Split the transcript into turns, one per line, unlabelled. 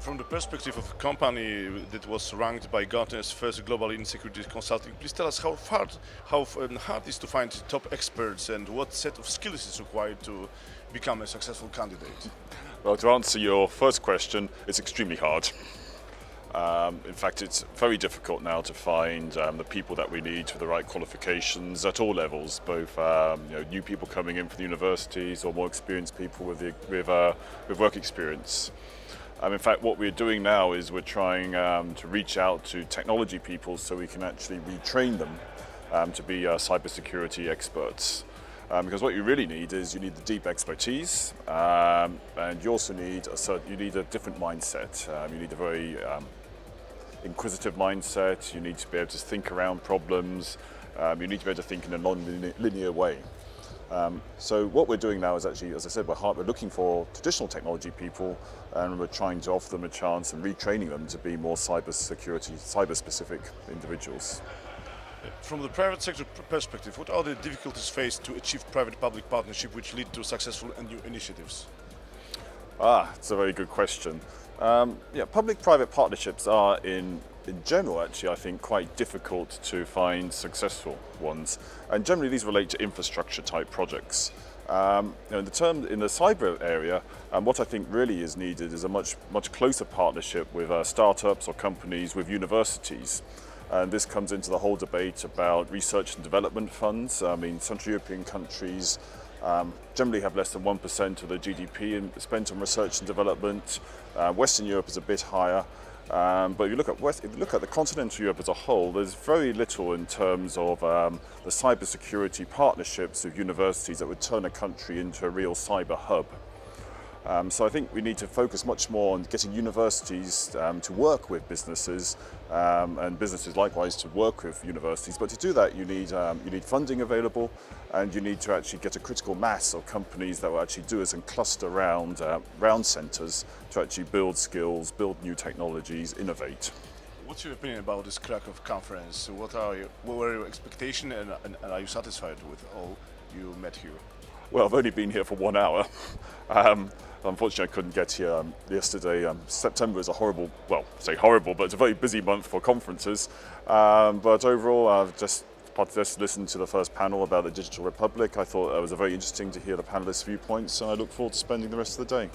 From the perspective of a company that was ranked by Gartner's first global in security consulting, please tell us how hard is to find top experts and what set of skills is required to become a successful candidate?
Well, to answer your first question, it's extremely hard. In fact, it's very difficult now to find the people that we need for the right qualifications at all levels, both new people coming in from the universities or more experienced people with work experience. In fact, what we're doing now is we're trying to reach out to technology people so we can actually retrain them to be cybersecurity experts. Because what you really need is you need the deep expertise, and you also need a different mindset. You need a very inquisitive mindset. You need to be able to think around problems. You need to be able to think in a non-linear way. So what we're doing now is actually, as I said, we're looking for traditional technology people, and we're trying to offer them a chance and retraining them to be more cyber-specific individuals.
From the private sector perspective, what are the difficulties faced to achieve private-public partnership which lead to successful and new initiatives?
It's a very good question. Public-private partnerships are in general, actually, I think, quite difficult to find successful ones. And generally, these relate to infrastructure-type projects. In the cyber area, what I think really is needed is a much closer partnership with startups or companies, with universities. And this comes into the whole debate about research and development funds. Central European countries generally have less than 1% of their GDP spent on research and development. Western Europe is a bit higher. But if you look at the continental Europe as a whole, there's very little in terms of the cybersecurity partnerships with universities that would turn a country into a real cyber hub. So I think we need to focus much more on getting universities to work with businesses, and businesses likewise to work with universities. But to do that, you need funding available, and you need to actually get a critical mass of companies that will actually do this and cluster around centres to actually build skills, build new technologies, innovate.
What's your opinion about this Krakow conference? What were your expectations, and are you satisfied with all you met here?
Well, I've only been here for 1 hour. Unfortunately, I couldn't get here yesterday. September is a horrible, well, I say horrible, but it's a very busy month for conferences. But overall, I've just listened to the first panel about the Digital Republic. I thought it was very interesting to hear the panelists' viewpoints, and I look forward to spending the rest of the day.